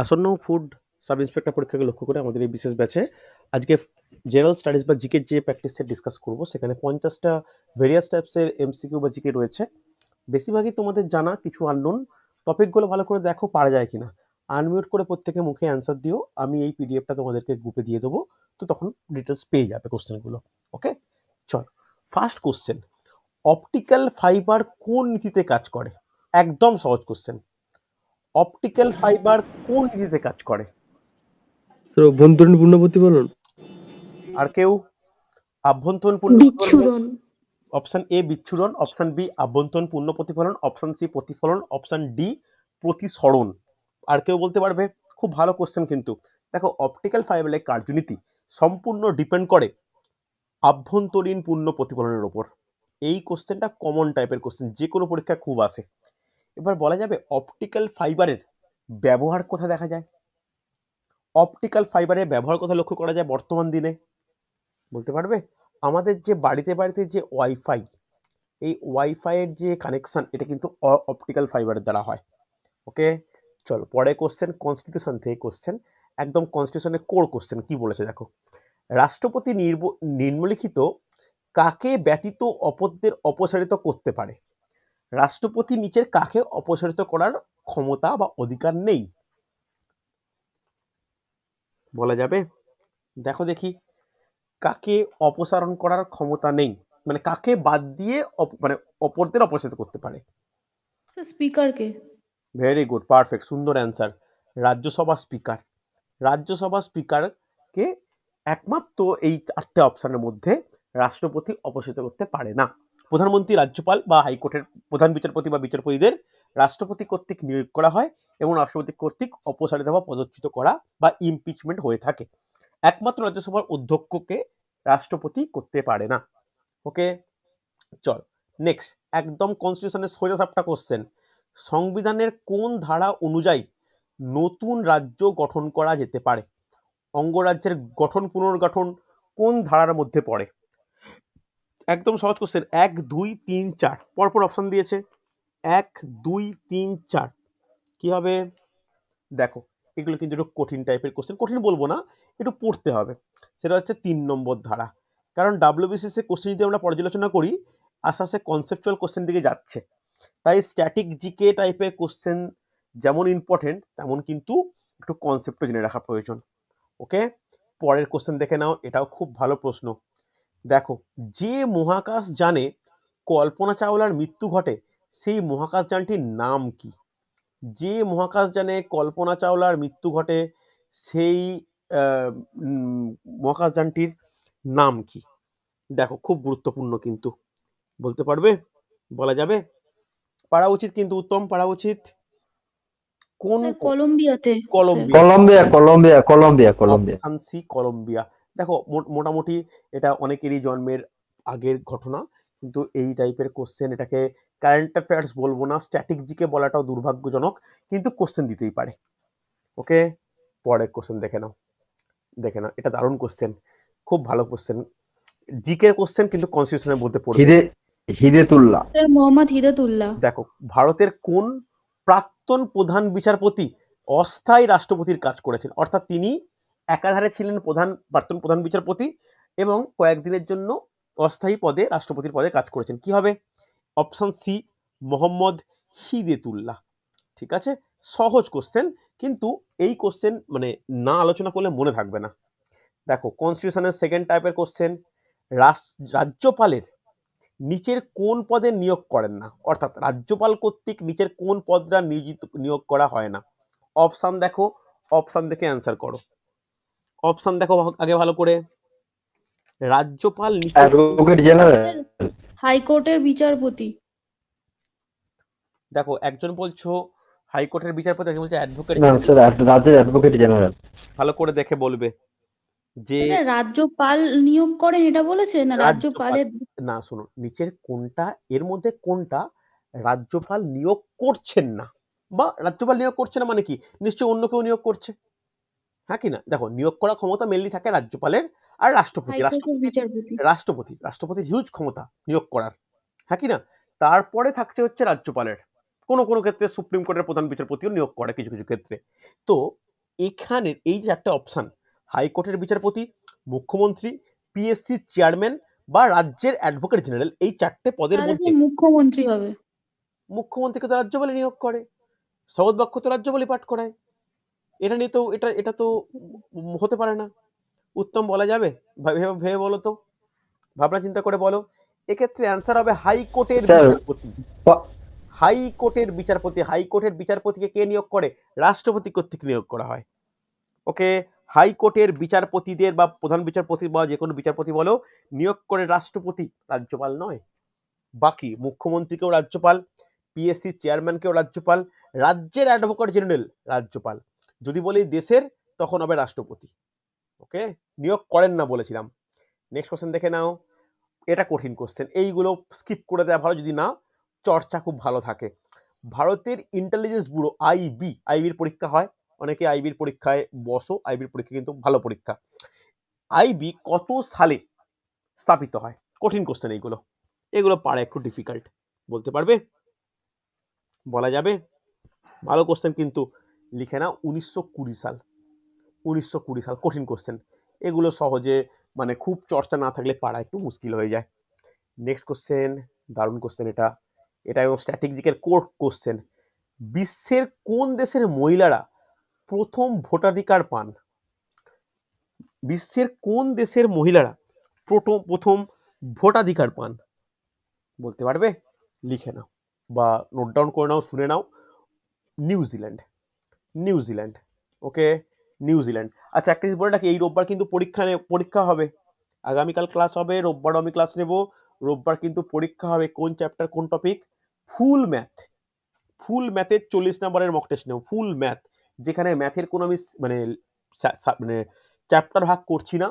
আসন্ন food sub inspector পরীক্ষাকে লক্ষ্য করে আমাদের এই বিশেষ ব্যাচে আজকে জেনারেল স্টাডিজ বা জিকে যে প্র্যাকটিস সেট ডিসকাস করব, সেখানে 50টা ভেরিয়াস টাইপসের এমসিকিউ বা জিকে রয়েছে। বেশিরভাগই তোমাদের জানা, কিছু আননোন। টপিকগুলো ভালো করে দেখো পারা যায় কিনা। আনমিউট করে প্রত্যেকে মুখে অ্যান্সার দিও। আমি এই পিডিএফটা তোমাদেরকে গ্রুপে দিয়ে দেবো, তো তখন ডিটেলস পেয়ে যাবে কোশ্চেনগুলো। ওকে, চল। ফার্স্ট কোশ্চেন, অপটিক্যাল ফাইবার কোন নীতিতে কাজ করে? একদম সহজ কোশ্চেন। অপটিক্যাল ফাইবার কোন নীতিতে কাজ করে? অভ্যন্তরীণ পূর্ণ প্রতিফলন। আর কেউ? আভ্যন্তরীণ পূর্ণ প্রতিফলন বলছে। বিচ্ছুরণ। অপশন এ বিচ্ছুরণ, অপশন বি আভ্যন্তরীণ পূর্ণ প্রতিফলন, অপশন সি প্রতিফলন, অপশন ডি প্রতিসরণ। আর কেউ বলতে পারবে? খুব ভালো কোশ্চেন কিন্তু। দেখো, অপটিক্যাল ফাইবারের কার্যনীতি সম্পূর্ণ ডিপেন্ড করে আভ্যন্তরীণ পূর্ণ প্রতিফলনের ওপর। এই কোশ্চেনটা কমন টাইপের কোশ্চেন, যে কোনো পরীক্ষায় খুব আসে। এবার বলা যাবে অপটিক্যাল ফাইবারের ব্যবহার কোথায় দেখা যায়? অপটিক্যাল ফাইবারের ব্যবহার কোথায় লক্ষ্য করা যায় বর্তমান দিনে? বলতে পারবে? আমাদের যে বাড়িতে বাড়িতে যে ওয়াইফাই, এই ওয়াইফাইয়ের যে কানেকশন, এটা কিন্তু অপটিক্যাল ফাইবারের দ্বারা হয়। ওকে, চল পরে কোশ্চেন, কনস্টিটিউশন থেকে কোশ্চেন, একদম কনস্টিটিউশনের কোর কোশ্চেন। কি বলেছে দেখো, রাষ্ট্রপতি নিম্নলিখিত কাকে ব্যতীত অপরদের অপসারিত করতে পারে? রাষ্ট্রপতি নিচের কাকে অপসারিত করার ক্ষমতা বা অধিকার নেই? বলা যাবে? দেখো দেখি, কাকে অপসারণ করার ক্ষমতা নেই, মানে কাকে বাদ দিয়ে মানে অপরদের অপসারিত করতে পারে? স্পিকারকে। ভেরি গুড, পারফেক্ট, সুন্দর অ্যান্সার। রাজ্যসভা স্পিকার। রাজ্যসভা স্পিকারকে একমাত্র এই 4টে অপশনের মধ্যে রাষ্ট্রপতি অপসারিত করতে পারে না। প্রধানমন্ত্রী, রাজ্যপাল বা হাইকোর্টের প্রধান বিচারপতি বা বিচারপতিদের রাষ্ট্রপতি কর্তৃক নিয়োগ করা হয় এবং রাষ্ট্রপতি কর্তৃক অপসারিত বা পদচ্যুত করা বা ইমপিচমেন্ট হয়ে থাকে। একমাত্র রাজ্যসভার অধ্যক্ষকে রাষ্ট্রপতি করতে পারে না। ওকে, চল নেক্সট, একদম কনস্টিটিউশনের সোজা সাপটা কোশ্চেন। সংবিধানের কোন ধারা অনুযায়ী নতুন রাজ্য গঠন করা যেতে পারে? অঙ্গরাজ্যের গঠন পুনর্গঠন কোন ধারার মধ্যে পড়ে? একদম সহজ কোশ্চেন, 1 2 3 4 পরপর অপশন দিয়েছে। 1 2 3 4 কি হবে? দেখো, এগুলো কিন্তু একটু কঠিন টাইপের কোশ্চেন, কঠিন বলবো না, একটু পড়তে হবে। সেটা হচ্ছে 3 নম্বর ধারা। কারণ ডাব্লিউবিসিএস এর কোশ্চেন যদি আমরা পর্যালোচনা করি, আস্তে আস্তে কনসেপচুয়াল কোশ্চেন দিকে যাচ্ছে। তাই স্ট্যাটিক জিকে টাইপের কোশ্চেন যেমন ইম্পর্টেন্ট, তেমন কিন্তু একটু কনসেপ্টও জেনে রাখা প্রয়োজন। ওকে, পরের কোশ্চেন দেখে নাও, এটাও খুব ভালো প্রশ্ন। দেখো, যে মহাকাশ যানে কল্পনা চাওলার মৃত্যু ঘটে, সেই মহাকাশ যানটির নাম কি? যে মহাকাশ যানে কল্পনা চাওলার মৃত্যু ঘটে, সেই মহাকাশ যানটির নাম কি? দেখো, খুব গুরুত্বপূর্ণ কিন্তু। বলতে পারবে? বলা যাবে? পারা উচিত কিন্তু, উত্তম পারা উচিত। কোন? কলম্বিয়াতে। Colombia. Colombia Colombia Colombia Colombia. Option C Colombia. দেখো, মোটামুটি এটা অনেকেরই জন্মের আগের ঘটনা, কিন্তু এই টাইপের কোশ্চেন, এটাকে কারেন্ট অ্যাফেয়ার্স বলবো না, স্ট্যাটিক জিকে বলাটাও দুর্ভাগ্যজনক, কিন্তু কোশ্চেন দিতেই পারে। ওকে, পরের কোশ্চেন দেখে নাও, দেখে নাও, এটা দারুণ কোশ্চেন, খুব ভালো কোশ্চেন, জিকে কোশ্চেন কিন্তু কনস্টিটিউশনের মধ্যে পড়বে। হিদেতুল্লাহ। মোহাম্মদ হিদাতুল্লাহ। দেখো, ভারতের কোন প্রাক্তন প্রধান বিচারপতি অস্থায়ী রাষ্ট্রপতির কাজ করেছেন? অর্থাৎ তিনি একাধারে ছিলেন প্রাক্তন প্রধান বিচারপতি এবং কয়েকদিনের জন্য অস্থায়ী পদে, রাষ্ট্রপতির পদে কাজ করেছেন। কি হবে? Option C Mohammad Hidayatullah. ঠিক আছে, সহজ কোশ্চেন, কিন্তু এই কোশ্চেন মানে না আলোচনা করলে মনে থাকবে না। দেখো, কনস্টিটিউশনের সেকেন্ড টাইপের কোশ্চেন, রাজ্যপালের নিচের কোন পদে নিয়োগ করেন না? অর্থাৎ রাজ্যপাল কর্তৃক নিচের কোন পদটা নিয়োগ করা হয় না? অপশন দেখো, অপশন দেখে অ্যান্সার করো। অপশন দেখো আগে ভালো করে। রাজ্যপাল অ্যাডভোকেট জেনারেল। হাইকোর্টের বিচারপতি। দেখো, একজন বলছো হাইকোর্টের বিচারপতি, একজন বলছে অ্যাডভোকেট। না স্যার, রাজ্যের অ্যাডভোকেট জেনারেল। ভালো করে দেখে বলবে যে রাজ্যপাল নিয়োগ করেন এটা বলেছে না? রাজ্যপাল, রাজ্যপালের। না শোনো, নিচের কোনটা, এর মধ্যে কোনটা রাজ্যপাল নিয়োগ করছেন না? বা রাজ্যপাল নিয়োগ করছে না মানে কি, নিশ্চয়ই অন্য কেউ নিয়োগ করছে, হ্যাঁ কি না? দেখো, নিয়োগ করার ক্ষমতা মেনলি থাকে রাজ্যপালের আর হাইকোর্টের বিচারপতি। রাষ্ট্রপতির হিউজ ক্ষমতা নিয়োগ করার, হ্যাঁ কি না? তারপরে থাকছে হচ্ছে রাজ্যপালের, কোনো কোনো ক্ষেত্রে সুপ্রিম কোর্টের প্রধান বিচারপতিও নিয়োগ করে কিছু কিছু ক্ষেত্রে। তো এখানের এই যে একটা অপশন, হাইকোর্টের বিচারপতি, মুখ্যমন্ত্রী, পিএসসি চেয়ারম্যান বা রাজ্যের অ্যাডভোকেট জেনারেল, এই 4টে পদের তাহলে কি মধ্যে মুখ্যমন্ত্রী হবে? মুখ্যমন্ত্রীকে তো রাজ্যপালে নিয়োগ করে, শপথ বাক্য তো রাজ্যপালই পাঠ করায়। এটা নিয়ে তো এটা তো হতে পারে না। উত্তম বলা যাবে? ভেবে ভেবে বলো তো, ভাবনা চিন্তা করে বলো। এক্ষেত্রে অ্যান্সার হবে হাইকোর্টের স্যার বিচারপতি। প- হাইকোর্টের বিচারপতি। হাইকোর্টের বিচারপতিকে কে নিয়োগ করে? রাষ্ট্রপতি কর্তৃক নিয়োগ করা হয়। ওকে, হাইকোর্টের বিচারপতিদের বা প্রধান বিচারপতি বা যে কোনো বিচারপতি বলো, নিয়োগ করে রাষ্ট্রপতি, রাজ্যপাল নয়। বাকি মুখ্যমন্ত্রীকেও রাজ্যপাল, পিএসসি চেয়ারম্যানকেও রাজ্যপাল, রাজ্যের অ্যাডভোকেট জেনারেল রাজ্যপাল, যদি বলি দেশের তখন হবে রাষ্ট্রপতি। ওকে, নিয়োগ করেন না বলেছিলাম। নেক্সট কোশ্চেন দেখে নাও, এটা কঠিন কোশ্চেন, এইগুলো স্কিপ করে দেওয়া ভালো যদি না চর্চা খুব ভালো থাকে। ভারতের ইন্টেলিজেন্স ব্যুরো আইবির পরীক্ষা হয়, অনেকে আইবির পরীক্ষায় বসো, আইবির পরীক্ষা কিন্তু ভালো পরীক্ষা। আইবি কত সালে স্থাপিত হয়? কঠিন কোশ্চেন এইগুলো, এগুলো পারে একটু ডিফিকাল্ট, বলতে পারবে? বলা যাবে? ভালো কোশ্চেন কিন্তু, লিখে নাও 1920 সাল। 1920 সাল, কঠিন কোশ্চেন এগুলো, সহজে মানে খুব চর্চা না থাকলে পারা একটু মুশকিল হয়ে যায়। নেক্সট কোশ্চেন, দারুণ কোশ্চেন এটা, এটা এবং স্ট্র্যাটেজিকের কোর কোশ্চেন। বিশ্বের কোন দেশের মহিলারা প্রথম ভোটাধিকার পান? বিশ্বের কোন দেশের মহিলারা প্রথম ভোটাধিকার পান? বলতে পারবে? লিখে নাও বা নোট ডাউন করে নাও, শুনে নাও। নিউজিল্যান্ড। নিউজিল্যান্ড। ওকে, নিউজিল্যান্ড। আচ্ছা, একটা জিনিস বলে রাখি, এই রোববার কিন্তু পরীক্ষা হবে। আগামীকাল ক্লাস হবে, রোববারও আমি ক্লাস নেব। রোববার কিন্তু পরীক্ষা হবে। কোন চ্যাপ্টার, কোন টপিক? ফুল ম্যাথ। ফুল ম্যাথের 40 নম্বরের মক টেস্ট নেব, ফুল ম্যাথ, যেখানে ম্যাথের কোনো আমি মানে চ্যাপ্টার ভাগ করছি না,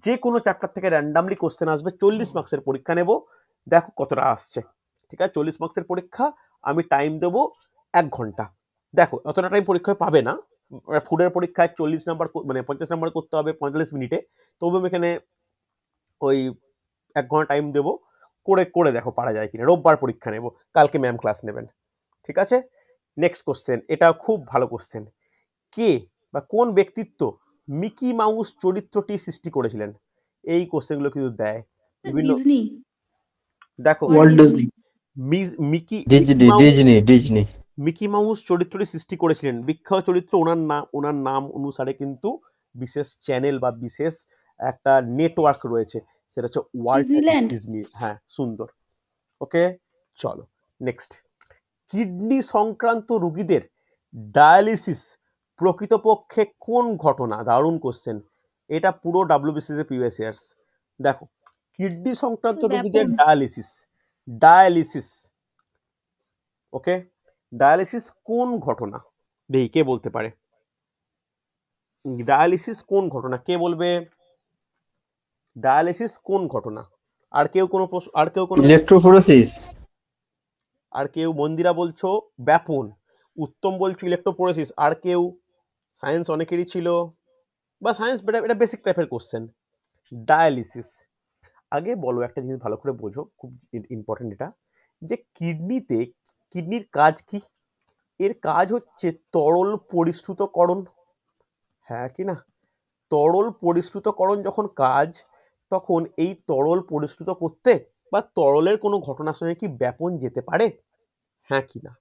যে কোনো চ্যাপ্টার থেকে র্যান্ডামলি কোশ্চেন আসবে, 40 মার্কসের পরীক্ষা নেব, দেখো কতটা আসছে। ঠিক আছে, 40 মার্কসের পরীক্ষা, আমি টাইম দেবো 1 ঘন্টা। দেখো অতটা টাইম পরীক্ষায় পাবে না, ফুডের পরীক্ষায় 40 নাম্বার মানে 50 নাম্বার করতে হবে 45 মিনিটে, তবু আমি এখানে ওই 1 ঘন্টা টাইম দেবো, করে দেখো পারা যায় কিনা। রোববার পরীক্ষা নেব, কালকে ম্যাম ক্লাস নেবেন। ঠিক আছে, নেক্সট কোশ্চেন, এটা খুব ভালো কোশ্চেন। কে বা কোন ব্যক্তিত্ব মিকি মাউস চরিত্রটি সৃষ্টি করেছিলেন? এই কোশ্চেনগুলো কিন্তু দেয় বিভিন্ন। ডিজনি। দেখো, Walt Disney. Mickey Disney Disney Disney Mickey mouse চরিত্রটি সৃষ্টি করেছিলেন, বিখ্যাত চরিত্র, ওনার নাম অনুসারে কিন্তু বিশেষ চ্যানেল বা বিশেষ একটা নেটওয়ার্ক রয়েছে, সেটা হচ্ছে ওয়াল্ট ডিজনিল্যান্ড। ডিজনি। হ্যাঁ, সুন্দর। ওকে, চলো নেক্সট। কিডনি সংক্রান্ত রোগীদের ডায়ালিসিস প্রকৃতপক্ষে কোন ঘটনা? দারুণ কোশ্চেন, এটা পুরো ডাব্লিউবিসিএস এর প্রিভিয়াস ইয়ার্স। দেখো, কিডনি সংক্রান্ত রোগীদের ব্যাপন। ডায়ালিসিস, ওকে, ডায়ালিসিস কোন ঘটনা? দেখি কে বলতে পারে, ডায়ালিসিস কোন ঘটনা, কে বলবে? ডায়ালিসিস কোন ঘটনা? আর কেউ কোনো আর কেউ কোনো, ইলেকট্রোফোরেসিস আর কেউ? মন্দিরা বলছো ব্যাপন, উত্তম বলছো ইলেকট্রোপোরেসিস, আর কেউ? সায়েন্স অনেকেরই ছিল, বা সায়েন্স, এটা বেসিক টাইপের কোশ্চেন। ডায়ালিসিস, আগে বলো একটা জিনিস ভালো করে বোঝো, খুব ইম্পর্টেন্ট এটা, যে কিডনির কাজ কি? এর কাজ হচ্ছে তরল পরিশ্রুতকরণ, হ্যাঁ কি না? তরল পরিশ্রুতকরণ যখন কাজ, তখন এই তরল পরিশ্রুত করতে বা তরলের কোনো ঘটনার সঙ্গে কি ব্যাপন যেতে পারে? হ্যাঁ কি না?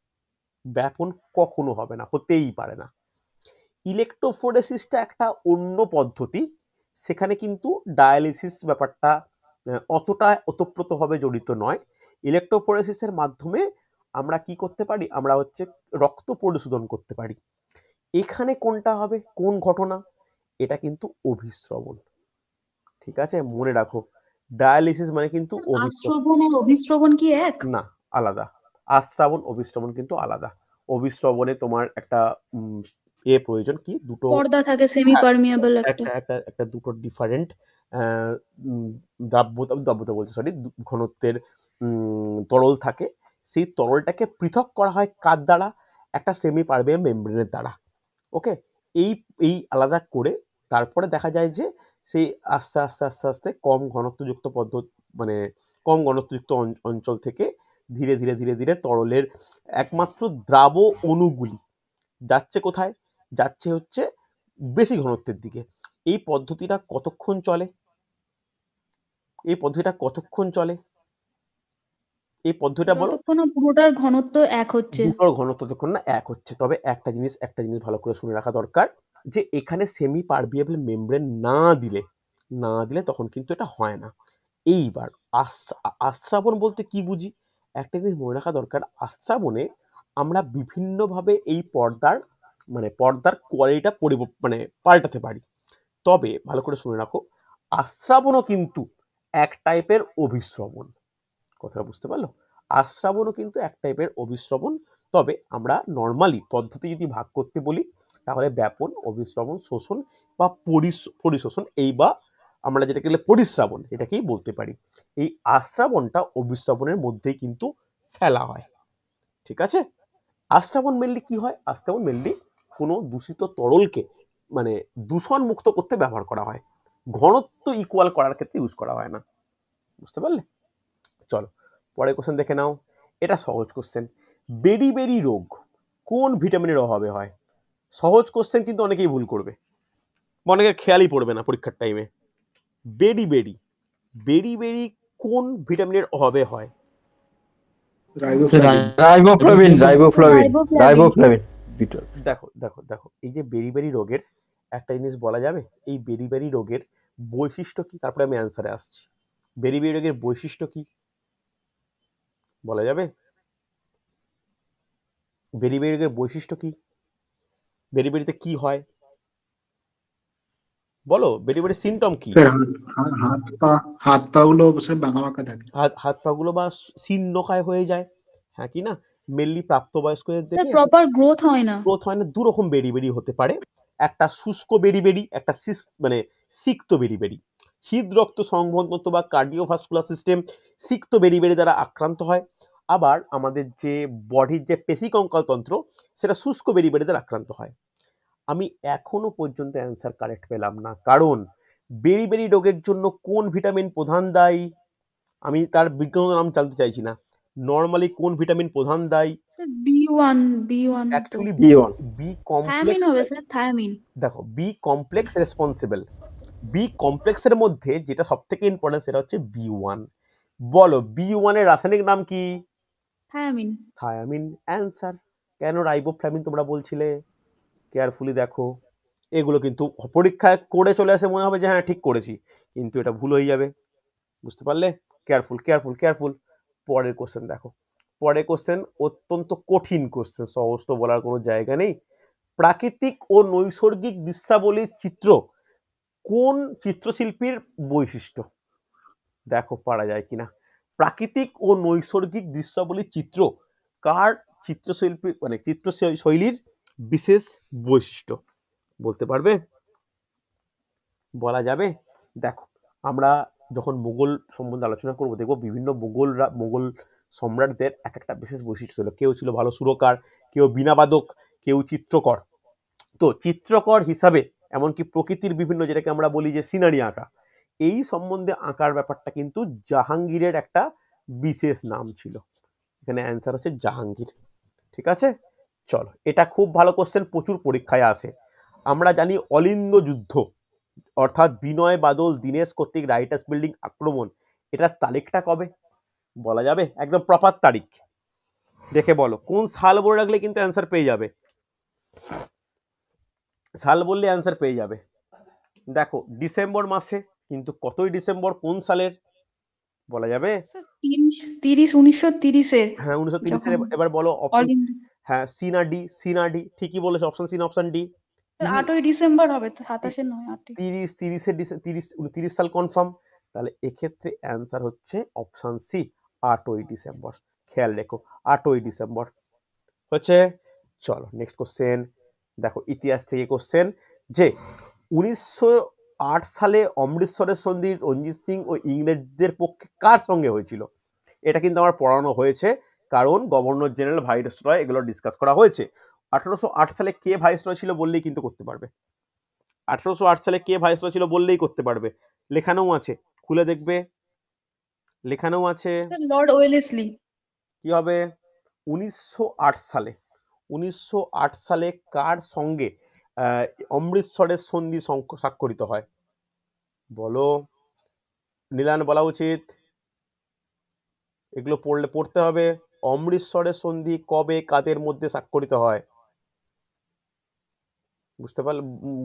ব্যাপন কখনো হবে না, হতেই পারে না। ইলেকট্রোফোরেসিসটা একটা অন্য পদ্ধতি, সেখানে কিন্তু ডায়ালিসিস ব্যাপারটা অতটা ওতপ্রোতভাবে জড়িত নয়। ইলেকট্রোফোরেসিসের মাধ্যমে আমরা কি করতে পারি? আমরা হচ্ছে রক্ত পরিশোধন করতে পারি। এখানে কোনটা হবে, কোন ঘটনা? এটা কিন্তু অভিস্রবণ। ঠিক আছে, মনে রাখো, ডায়ালিসিস মানে কিন্তু আশ্রবণ আর অভিস্রবণ কি এক? না, আলাদা। আস্রাবণ অভিস্রবণ কিন্তু আলাদা। অভিস্রবণে তোমার একটা প্রয়োজন, কি দুটো, পর্দা থাকে, সেমি পারমিয়েবল একটা। একটা দুটো ডিফারেন্ট দ্রাব্যতা বলছে, সরি, ঘনত্বের তরল থাকে, সেই তরলটাকে পৃথক করা হয় কার দ্বারা? একটা সেমি পারমিয়েবল মেমব্রেনের দ্বারা। ওকে, এই এই আলাদা করে তারপরে দেখা যায় যে সেই আস্তে আস্তে আস্তে আস্তে কম ঘনত্বযুক্ত মানে কম ঘনত্বযুক্ত অঞ্চল থেকে ধীরে ধীরে ধীরে ধীরে তরলের একমাত্র দ্রাব অণুগুলি যাচ্ছে কোথায়? যাচ্ছে হচ্ছে বেশি ঘনত্বের দিকে। এই পদ্ধতিটা কতক্ষণ চলে? এই পদ্ধতিটা কতক্ষণ চলে? এই পদ্ধতিটা বলো। যতক্ষণ না পুরোটার ঘনত্ব এক হচ্ছে। দুটোর ঘনত্ব ততক্ষণ না এক হচ্ছে। তবে একটা জিনিস ভালো করে শুনে রাখা দরকার, যে এখানে সেমি পারমিয়েবল মেমব্রেন না দিলে তখন কিন্তু এটা হয় না। এইবার আশ্রাবণ বলতে কি বুঝি? একটা জিনিস মনে রাখা দরকার, আশ্রাবণে আমরা বিভিন্নভাবে এই পর্দার কোয়ালিটিটা পাল্টাতে পারি। তবে ভালো করে শুনে রাখো, আশ্রাবণও কিন্তু এক টাইপের অভিশ্রবণ। কথাটা বুঝতে পারলো? আশ্রাবণও কিন্তু এক টাইপের অভিশ্রবণ। তবে আমরা নর্মালি পদ্ধতি যদি ভাগ করতে বলি, তাহলে ব্যাপন, অভিশ্রবণ, শোষণ বা পরিশোষণ, বা আমরা যেটাকে পরিশ্রাবণ, এটাকেই বলতে পারি। এই আশ্রাবণটা অভিশ্রবণের মধ্যেই কিন্তু ফেলা হয়। ঠিক আছে? আশ্রাবণ মেনলি কি হয়? আশ্রাবণ মেনলি কোনো দূষিত তরলকে দূষণ মুক্ত করতে ব্যবহার করা হয়। ঘনত্ব ইকুয়াল করার ক্ষেত্রে ইউজ করা হয় না। বুঝতে পারলে? চলো পরের কোশ্চেন দেখে নাও। এটা সহজ কোশ্চেন। বেরি রোগ কোন ভিটামিনের অভাবে হয়? সহজ কোশ্চেন, কিন্তু অনেকেই ভুল করবে, অনেকের খেয়ালই পড়বে না পরীক্ষার টাইমে। বেরি কোন ভিটামিনের অভাবে হয়? Riboflavin riboflavin. বিটল। দেখো এই যে বেরি রোগের একটা জিনিস বলা যাবে, এই বেরি রোগের বৈশিষ্ট্য কি? তারপরে আমি অ্যান্সারে আসছি। বেরি রোগের বৈশিষ্ট্য কি বলা যাবে? বেরি রোগের বৈশিষ্ট্য কি? বেরিতে কি হয় বলো? বেরি সিমটম কি? স্যার হাত পা গুলো সব বাঁকা বাঁকা থাকে। হাত পা গুলো বা শীর্ণকায় হয়ে যায়, হ্যাঁ কি না? মেনলি প্রাপ্তবয়স্কদের স্যার দিকে প্রপার গ্রোথ হয় না। গ্রোথ হয় না। দু রকম বেরি হতে পারে, একটা শুষ্ক বেরি, একটা সিক্ত বেরি। হৃদরক্ত সংবহনতন্ত্র বা কার্ডিওভাস্কুলার সিস্টেম সিক্ত বেরি দ্বারা আক্রান্ত হয়। আবার আমাদের যে বডির যে পেশি কঙ্কাল তন্ত্র, সেটা শুষ্ক বেরি দ্বারা আক্রান্ত হয়। আমি এখনো পর্যন্ত অ্যান্সার কারেক্ট পেলাম না, কারণ বেরি রোগের জন্য কোন ভিটামিন প্রধান দায়ী? আমি তার বিজ্ঞান নাম জানতে চাইছি না। নর্মালি কোন ভিটামিন প্রধান দায়ী? স্যার বি1 তো actually B1 B thiamine complex. হবে স্যার, থায়ামিন। দেখো, বি কমপ্লেক্স রেসপন্সিবল। বি কমপ্লেক্সের মধ্যে যেটা সব থেকে ইম্পর্টেন্ট, সেটা হচ্ছে বি1। বলো বি1 এর রাসায়নিক নাম কি? থায়ামিন। থায়ামিন। অ্যান্সার। কেন রাইবোফ্লাভিন তোমরা বলছিলে? কেয়ারফুলি দেখো, এগুলো কিন্তু পরীক্ষায় করে চলে আসে, মনে হবে যে হ্যাঁ ঠিক করেছি, কিন্তু এটা ভুল হয়ে যাবে। বুঝতে পারলে? কেয়ারফুল। পরের কোশ্চেন দেখো। পরের কোশ্চেন অত্যন্ত কঠিন কোশ্চেন, সহজ তো বলার কোনো জায়গা নেই। প্রাকৃতিক ও নৈসর্গিক দৃশ্যাবলীর চিত্র কোন চিত্রশিল্পীর বৈশিষ্ট্য? দেখো পারা যায় কিনা। প্রাকৃতিক ও নৈসর্গিক দৃশ্যাবলীর চিত্র কার চিত্রশিল্পী চিত্রশৈলীর বিশেষ বৈশিষ্ট্য? বলতে পারবে? বলা যাবে? দেখো, আমরা যখন মুঘল সম্বন্ধে আলোচনা করবো, দেখবো বিভিন্ন মুঘল সম্রাটদের এক একটা বিশেষ বৈশিষ্ট্য ছিল। কেউ ছিল ভালো সুরকার, কেউ বীণাবাদক, কেউ চিত্রকর। তো চিত্রকর হিসাবে এমনকি প্রকৃতির বিভিন্ন, যেটাকে আমরা বলি যে সিনারি আঁকা, এই সম্বন্ধে আঁকার ব্যাপারটা কিন্তু জাহাঙ্গীরের একটা বিশেষ নাম ছিল। এখানে অ্যান্সার হচ্ছে জাহাঙ্গীর। ঠিক আছে? চলো, এটা খুব ভালো কোশ্চেন, প্রচুর পরীক্ষায় আসে। আমরা জানি অলিন্দ যুদ্ধ, অর্থাৎ বিনয় বাদল দীনেশ কর্তৃক রাইটার্স বিল্ডিং আক্রমণ, এটার তারিখটা কবে? বলা যাবে? একদম প্রপার তারিখ দেখে বলো। কোন সাল বলে রাখলে কিন্তু অ্যান্সার পেয়ে যাবে। সাল বললে অ্যান্সার পেয়ে যাবে। দেখো, ডিসেম্বর মাসে, কিন্তু কতই ডিসেম্বর কোন সালের? বলা যাবে? স্যার 1930-এর। হ্যাঁ, 1930-এর। যখন এবার বলো অপশন। অলিম্প হ্যাঁ, সি না ডি? ঠিকই বলেছো, অপশন সি না অপশন ডি? স্যার 8ই ডিসেম্বর হবে, 27-এর নয়, 8ই। 30 সাল কনফার্ম। তাহলে এক্ষেত্রে অ্যান্সার হচ্ছে অপশন সি, 8ই ডিসেম্বর। খেয়াল রেখো, 8ই ডিসেম্বর হচ্ছে। চলো নেক্সট কোশ্চেন দেখো, ইতিহাস থেকে কোশ্চেন, যে 1908 সালে অমৃতসরের সন্ধি রঞ্জিত সিং ও ইংরেজদের পক্ষে কার সঙ্গে হয়েছিল? এটা কিন্তু আমার পড়ানো হয়েছে, কারণ গভর্নর জেনারেল, ভাইসরয়, এগুলো ডিসকাস করা হয়েছে। 1808 সালে কে ভাইসরয় ছিল বললেই কিন্তু করতে পারবে। 1808 সালে কে ভাইসরয় ছিল বললেই করতে পারবে। লেখানোও আছে, খুলে দেখবে, লেখানোও আছে। Sir Lord Wellesley. কি হবে? 1908 সালে কার সঙ্গে অমৃতসরের সন্ধি স্বাক্ষরিত হয়? বলো। নীলান বলা উচিত, এগুলো পড়তে হবে। অমৃতসরের সন্ধি কবে কাদের মধ্যে স্বাক্ষরিত হয়? বুঝতে পারলে?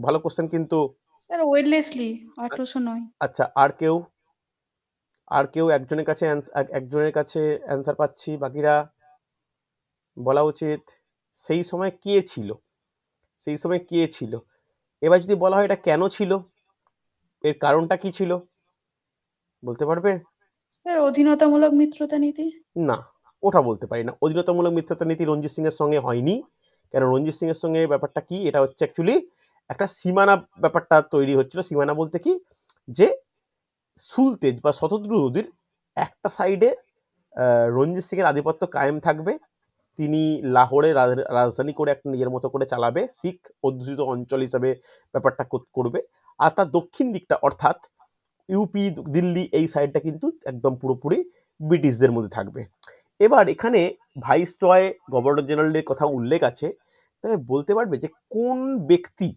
ভালো কোশ্চেন কিন্তু। Sir Wellesley 1809। আচ্ছা, আর কেউ একজনের কাছে অ্যান্সার পাচ্ছি, বাকিরা বলা উচিত সেই সময় কে ছিল। এবার যদি বলা হয় এটা কেন ছিল, এর কারণটা কি ছিল, বলতে পারবে? স্যার অধীনতামূলক মিত্রতা নীতি। না, ওটা বলতে পারি না। অধীনতামূলক মিত্রতা নীতি রঞ্জিত সিং এর সঙ্গে হয়নি। কেন রঞ্জিত সিং এর সঙ্গে ব্যাপারটা কি, এটা হচ্ছে অ্যাকচুয়ালি একটা সীমানা ব্যাপারটা তৈরি হচ্ছিল। সীমানা বলতে কি, যে সুলতেজ বা শতদ্রু নদীর একটা সাইডে রঞ্জিত সিং এর আধিপত্য কায়েম থাকবে, তিনি লাহোরে রাজধানী করে একটা নিজের মতো করে চালাবে, শিখ অধ্যুষিত অঞ্চল হিসাবে ব্যাপারটা করবে। আর তার দক্ষিণ দিকটা অর্থাৎ ইউপি, দিল্লি, এই সাইডটা কিন্তু একদম পুরোপুরি ব্রিটিশদের মধ্যে থাকবে। এবার এখানে ভাইসরয়, গভর্নর জেনারেলের কথা উল্লেখ আছে। তবে বলতে পারবে যে কোন ব্যক্তি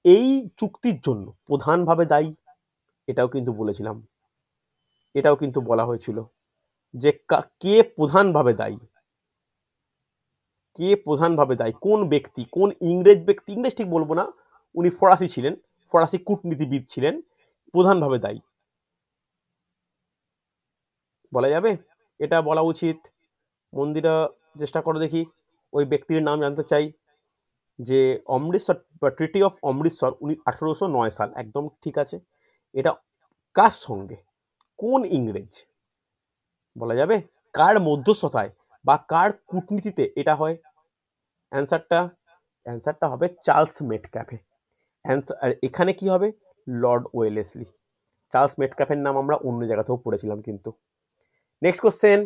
এই চুক্তির জন্য প্রধানভাবে দায়ী? এটাও কিন্তু বলেছিলাম, এটাও কিন্তু বলা হয়েছিল যে কে প্রধানভাবে দায়ী, কোন ব্যক্তি, কোন ইংরেজ ব্যক্তি, ইংরেজ ঠিক বলবো না, উনি ফরাসি ছিলেন, ফরাসি কূটনীতিবিদ ছিলেন, প্রধানভাবে দায়ী বলা যাবে? এটা বলা উচিত। মন্দিরা চেষ্টা করো দেখি, ওই ব্যক্তির নাম জানতে চাই। যে অমৃতসর বা ট্রিটি অফ অমৃতসর 1809 সাল, একদম ঠিক আছে। এটা কার সঙ্গে, কোন ইংরেজ বলা যাবে? কার মধ্যস্থতায় বা কার কূটনীতিতে এটা হয়? অ্যান্সারটা হবে চার্লস মেটক্যাফে। আর এখানে কি হবে? Lord Wellesley. চার্লস মেটক্যাফের নাম আমরা অন্য জায়গাতেও পড়েছিলাম কিন্তু। নেক্সট কোশ্চেন,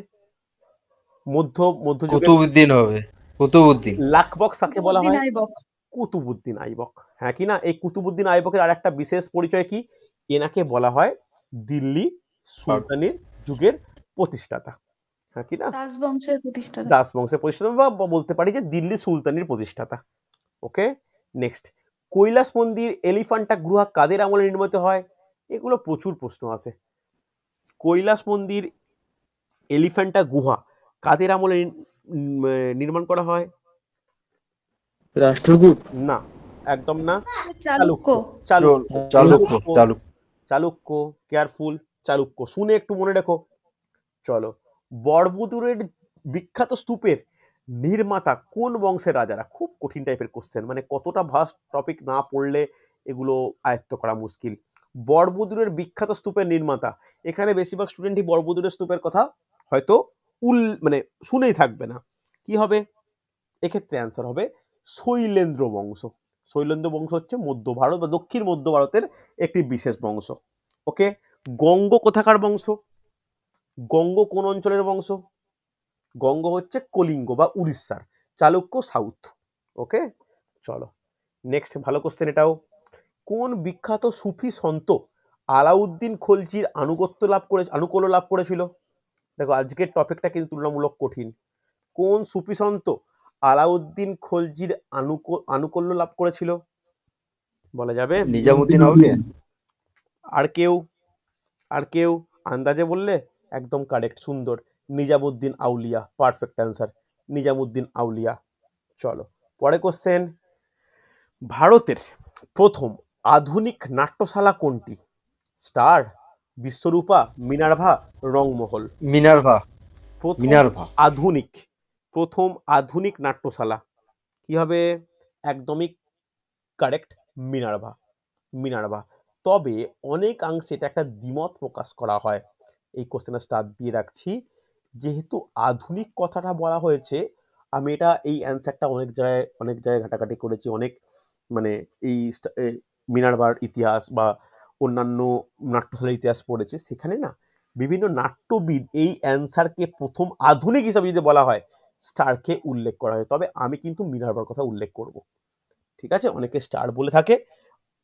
মধ্যযুগের কুতুবউদ্দিন হবে, কুতুবউদ্দিন। লাখবক কাকে বলা কুতুবউদ্দিন হয়? আইবক। কুতুবউদ্দিন আইবক। হ্যাঁ কি না? এই কুতুবউদ্দিন আইবকের আর একটা বিশেষ পরিচয় কি, এনাকে বলা হয় দিল্লি সুলতানির যুগের প্রতিষ্ঠাতা। হ্যাঁ কি না? দাস বংশের প্রতিষ্ঠাতা। দাস বংশের প্রতিষ্ঠাতা, বা বলতে পারি যে দিল্লি সুলতানির প্রতিষ্ঠাতা। ওকে, নেক্সট, কৈলাস মন্দির, এলিফ্যান্টা গুহা কাদের আমলে নির্মিত হয়? এগুলো প্রচুর প্রশ্ন আছে। কৈলাস মন্দির, এলিফ্যান্টা গুহা কাদের আমলে নির্মাণ করা হয়? রাষ্ট্রকূট। না, একদম না। চালুক্য। চালুক্য, কেয়ারফুল, চালুক্য, শুনে একটু মনে রেখো। চলো, বড়বুদুরের বিখ্যাত স্তূপের নির্মাতা কোন বংশের রাজারা? খুব কঠিন টাইপের কোশ্চেন, মানে কতটা ভাস্ট টপিক না পড়লে এগুলো আয়ত্ত করা মুশকিল। বড়বুদুরের বিখ্যাত স্তূপের নির্মাতা, এখানে বেশিরভাগ স্টুডেন্টই বড়বুদুরের স্তূপের কথা হয়তো মানে শুনেই থাকবে না। কি হবে এক্ষেত্রে? অ্যান্সার হবে শৈলেন্দ্র বংশ। শৈলেন্দ্র বংশ হচ্ছে মধ্য ভারত বা দক্ষিণ মধ্য ভারতের একটি বিশেষ বংশ। ওকে, গঙ্গ কোথাকার বংশ? গঙ্গ কোন অঞ্চলের বংশ? গঙ্গ হচ্ছে কলিঙ্গ বা উড়িষ্যার। চালুক্য সাউথ। ওকে, চলো নেক্সট, ভালো কোশ্চেন এটাও। কোন বিখ্যাত সুফি সন্ত আলাউদ্দিন খলজির আনুকূল্য লাভ করেছিল? দেখো আজকের টপিকটা কিন্তু তুলনামূলক কঠিন। কোন সুফি সন্ত আলাউদ্দিন খলজির আনুকূল্য লাভ করেছিল? বলা যাবে? নিজামুদ্দিন আউলিয়া। আর কেউ আন্দাজে বললে? একদম কারেক্ট, সুন্দর, নিজামুদ্দিন আউলিয়া, পারফেক্ট অ্যান্সার, নিজামুদ্দিন আউলিয়া। চলো পরে কোশ্চেন, ভারতের প্রথম আধুনিক নাট্যশালা কোনটি? Star, Biswarupa, Minerva, Rangmahal? Minerva. প্রথম আধুনিক নাট্যশালা কি হবে? একদমই কারেক্ট, মিনার্ভা। তবে অনেকাংশে এটা একটা দ্বিমত প্রকাশ করা হয়। এই কোশ্চেনের স্টার দিয়ে রাখছি, যেহেতু আধুনিক কথাটা বলা হয়েছে, আমি এটা এই অ্যান্সারটা অনেক জায়গায় ঘাটাঘাটি করেছি, অনেক মানে এই মিনার্ভার ইতিহাস বা অন্যান্য নাট্যশালার ইতিহাস পড়েছি, সেখানে না বিভিন্ন নাট্যবিদ এই অ্যান্সারকে প্রথম আধুনিক হিসাবে যদি বলা হয়, স্টারকে উল্লেখ করা হয়। তবে আমি কিন্তু মিনার্ভার কথা উল্লেখ করব। ঠিক আছে, অনেকে স্টার বলে থাকে,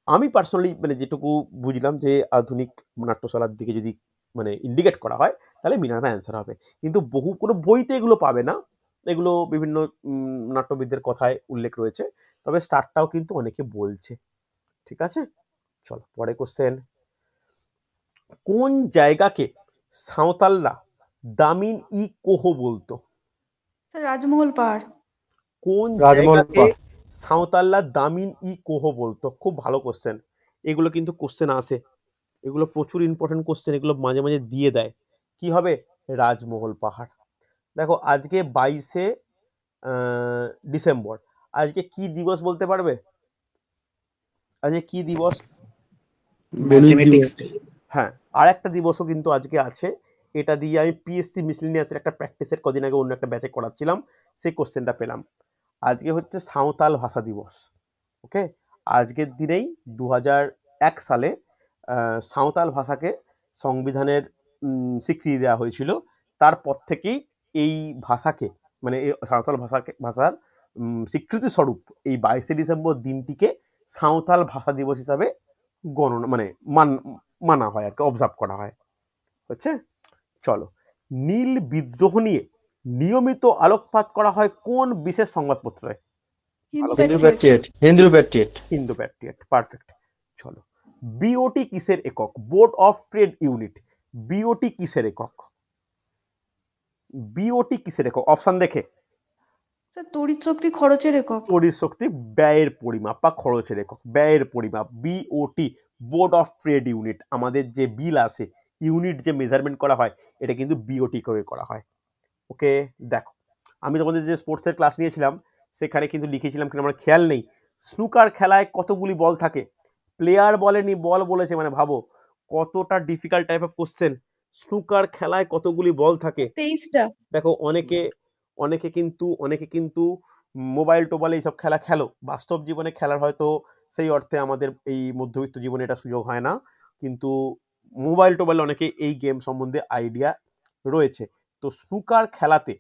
আমি পার্সোনালি মানে যেটুকু বুঝলাম যে আধুনিক নাট্যশালার দিকে যদি মানে ইন্ডিকেট করা হয়, তাহলে মিনার্ভা অ্যান্সার হবে। কিন্তু কোনো বইতে এগুলো পাবে না, এগুলো বিভিন্ন নাট্যবিদদের কথায় উল্লেখ রয়েছে, তবে স্টারটাও কিন্তু অনেকে বলছে। ঠিক আছে, চলো পরে কোশ্চেন। কোন জায়গাকে সাঁওতালরা দামিন ই কোহ বলতো? স্যার রাজমহল পাহাড়। কোন রাজমহল জায়গাকে সাঁওতালরা দামিন ই কোহ বলতো? খুব ভালো কোশ্চেন, এগুলো কিন্তু কোশ্চেন আসে, এগুলো প্রচুর ইম্পর্টেন্ট কোশ্চেন, এগুলো মাঝে মাঝে দিয়ে দেয়। কি হবে? রাজমহল পাহাড়। দেখো আজকে 22শে ডিসেম্বর, আজকে কি দিবস বলতে পারবে? আজকে কি দিবস? গণিত দিবস। হ্যাঁ, আর একটা দিবসও কিন্তু আজকে আছে, এটা দিয়ে আমি পিএসসি মিসলিনিয়াসের একটা প্র্যাকটিসের কদিন আগে অন্য একটা ব্যাচে করাচ্ছিলাম, সেই কোশ্চেনটা পেলাম। আজকে হচ্ছে সাঁওতাল ভাষা দিবস। ওকে, আজকের দিনেই 2001 সালে সাঁওতাল ভাষাকে সংবিধানের স্বীকৃতি দেওয়া হয়েছিল। তারপর থেকেই এই ভাষাকে, মানে এই সাঁওতাল ভাষার স্বীকৃতি স্বরূপ এই 22শে ডিসেম্বর দিনটিকে সাঁওতাল ভাষা দিবস হিসাবে গণনা মানে মানা হয় আর কি, অবজার্ভ করা হয়। হচ্ছে, চলো, নীল বিদ্রোহ নিয়ে নিয়মিত আলোকপাত করা হয় কোন বিশেষ সংবাদপত্রে? Hindu Hindu Patriot. Patriot. Hindu Patriot. Hindu Patriot, perfect. চলো, বিওটি কিসের একক? Board of trade unit. BOT কিসের একক? বিওটি কিসের একক? অপশন দেখে, স্যার তড়িৎ শক্তি খরচের একক। তড়িৎ শক্তি ব্যয়ের পরিমাপ বা খরচের একক, ব্যয়ের পরিমাপ। BOT, board of trade unit. আমাদের যে বিল আসে, ইউনিট যে মেজারমেন্ট করা হয়, এটা কিন্তু বিওটি করে করা হয়। ওকে, দেখো আমি তোমাদের যে স্পোর্টসের ক্লাস নিয়েছিলাম সেখানে কিন্তু লিখেছিলাম কিনা আমার খেয়াল নেই, স্নুকার খেলায় কতগুলি বল থাকে? প্লেয়ার বলেনি, বল বলেছে, মানে ভাবো কতটা difficult type of question. Snooker খেলায় কতগুলি বল থাকে? 23টা। দেখো অনেকে কিন্তু মোবাইল টোবাইল এইসব খেলা খেলো, বাস্তব জীবনে খেলার হয়তো সেই অর্থে আমাদের এই মধ্যবিত্ত জীবনে এটা সুযোগ হয় না, কিন্তু মোবাইল টোবাইল অনেকে এই গেম সম্বন্ধে আইডিয়া রয়েছে। তো স্নুকার খেলাতে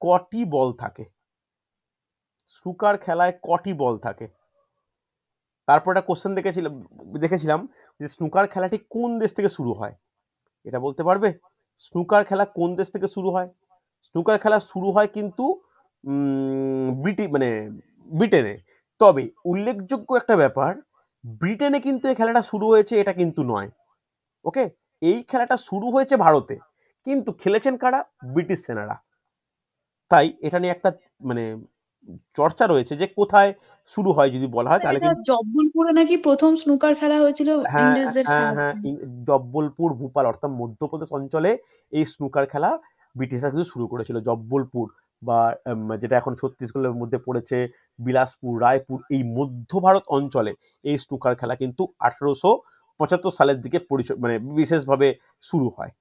কটি বল থাকে? স্নুকার খেলায় কটি বল থাকে? তারপর একটা কোশ্চেন দেখেছিলাম যে স্নুকার খেলাটি কোন দেশ থেকে শুরু হয়? এটা বলতে পারবে? স্নুকার খেলা কোন দেশ থেকে শুরু হয়? স্নুকার খেলা শুরু হয় কিন্তু ব্রিটেনে। তবে উল্লেখযোগ্য একটা ব্যাপার, ব্রিটেনে কিন্তু এই খেলাটা শুরু হয়েছে এটা কিন্তু নয়। ওকে, এই খেলাটা শুরু হয়েছে ভারতে, কিন্তু খেলেছেন কারা? ব্রিটিশ সেনারা। তাই এটা নিয়ে একটা মানে চর্চা রয়েছে যে কোথায় শুরু হয় যদি বলা হয় তাহলে এটা কিন্তু জব্বলপুরে নাকি প্রথম স্নুকার খেলা হয়েছিল হ্যাঁ ইংরেজদের হ্যাঁ সাথে। হ্যাঁ জব্বলপুর ভূপাল অর্থাৎ মধ্যপ্রদেশ অঞ্চলে এই স্নুকার খেলা ব্রিটিশরা কিন্তু শুরু করেছিল। জব্বলপুর বা যেটা এখন ছত্তিশগড়ের মধ্যে পড়েছে বিলাসপুর, রায়পুর, এই মধ্য ভারত অঞ্চলে এই স্নুকার খেলা কিন্তু 1875 সালের দিকে মানে বিশেষভাবে শুরু হয়।